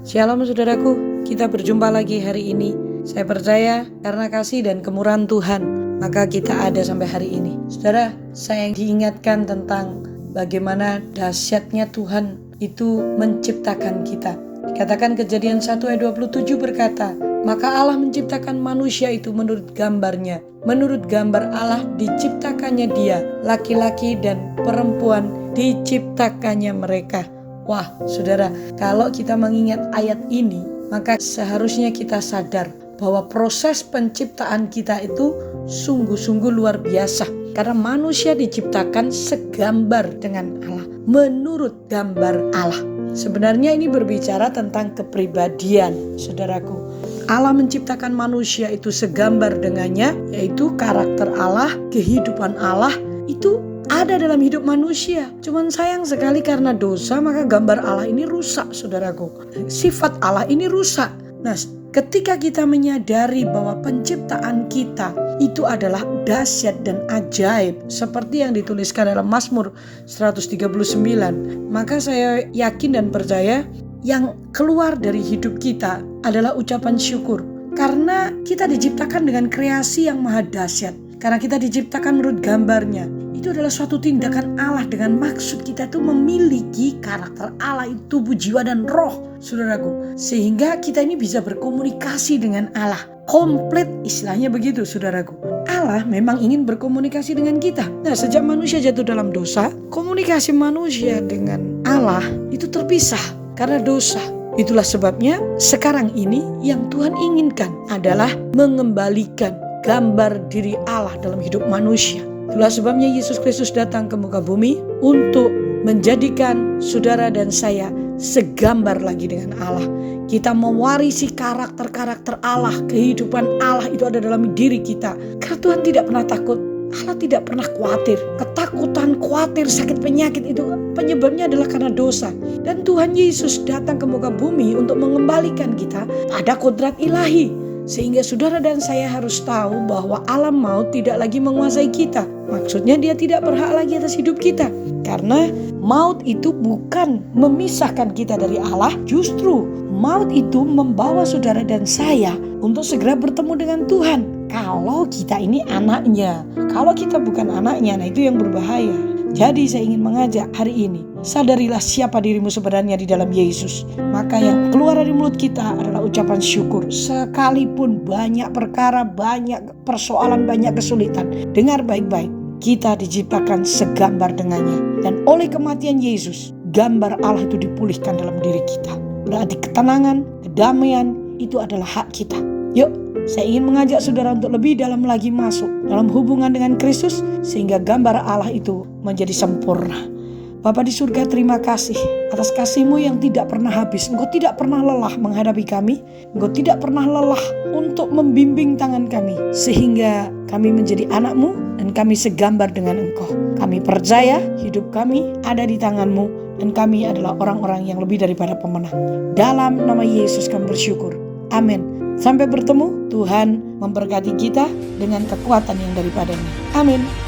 Shalom saudaraku, kita berjumpa lagi hari ini. Saya percaya karena kasih dan kemurahan Tuhan, maka kita ada sampai hari ini. Saudara, saya diingatkan tentang bagaimana dahsyatnya Tuhan itu menciptakan kita. Dikatakan Kejadian 1 ayat 27 berkata, maka Allah menciptakan manusia itu menurut gambarnya. Menurut gambar Allah diciptakannya dia, laki-laki dan perempuan diciptakannya mereka. Wah, saudara, kalau kita mengingat ayat ini, maka seharusnya kita sadar bahwa proses penciptaan kita itu sungguh-sungguh luar biasa. Karena manusia diciptakan segambar dengan Allah, menurut gambar Allah. Sebenarnya ini berbicara tentang kepribadian, saudaraku. Allah menciptakan manusia itu segambar dengannya, yaitu karakter Allah, kehidupan Allah itu ada dalam hidup manusia. Cuman sayang sekali karena dosa, maka gambar Allah ini rusak, saudaraku. Sifat Allah ini rusak. Nah, ketika kita menyadari bahwa penciptaan kita itu adalah dahsyat dan ajaib, seperti yang dituliskan dalam Mazmur 139, maka saya yakin dan percaya yang keluar dari hidup kita adalah ucapan syukur. Karena kita diciptakan dengan kreasi yang maha dahsyat. Karena kita diciptakan menurut gambarnya. Itu adalah suatu tindakan Allah dengan maksud kita itu memiliki karakter Allah, itu tubuh, jiwa, dan roh, saudaraku. Sehingga kita ini bisa berkomunikasi dengan Allah. Komplit istilahnya begitu, saudaraku. Allah memang ingin berkomunikasi dengan kita. Nah, sejak manusia jatuh dalam dosa, komunikasi manusia dengan Allah itu terpisah karena dosa. Itulah sebabnya sekarang ini yang Tuhan inginkan adalah mengembalikan gambar diri Allah dalam hidup manusia. Itulah sebabnya Yesus Kristus datang ke muka bumi untuk menjadikan saudara dan saya segambar lagi dengan Allah. Kita mewarisi karakter-karakter Allah, kehidupan Allah itu ada dalam diri kita. Karena Tuhan tidak pernah takut, Allah tidak pernah khawatir. Ketakutan, khawatir, sakit, penyakit itu penyebabnya adalah karena dosa. Dan Tuhan Yesus datang ke muka bumi untuk mengembalikan kita pada kodrat ilahi. Sehingga saudara dan saya harus tahu bahwa alam maut tidak lagi menguasai kita. Maksudnya dia tidak berhak lagi atas hidup kita. Karena maut itu bukan memisahkan kita dari Allah. Justru maut itu membawa saudara dan saya untuk segera bertemu dengan Tuhan. Kalau kita ini anaknya. Kalau kita bukan anaknya, nah itu yang berbahaya. Jadi saya ingin mengajak hari ini, sadarilah siapa dirimu sebenarnya di dalam Yesus. Maka yang keluar dari mulut kita adalah ucapan syukur. Sekalipun banyak perkara, banyak persoalan, banyak kesulitan. Dengar baik-baik, kita diciptakan segambar dengannya. Dan oleh kematian Yesus, gambar Allah itu dipulihkan dalam diri kita. Berarti ketenangan, kedamaian itu adalah hak kita. Yuk, saya ingin mengajak saudara untuk lebih dalam lagi masuk dalam hubungan dengan Kristus, sehingga gambar Allah itu menjadi sempurna. Bapa di surga, terima kasih atas kasih-Mu yang tidak pernah habis. Engkau tidak pernah lelah menghadapi kami. Engkau tidak pernah lelah untuk membimbing tangan kami, sehingga kami menjadi anak-Mu dan kami segambar dengan Engkau. Kami percaya hidup kami ada di tangan-Mu dan kami adalah orang-orang yang lebih daripada pemenang. Dalam nama Yesus kami bersyukur. Amin. Sampai bertemu, Tuhan memberkati kita dengan kekuatan yang daripadanya. Amin.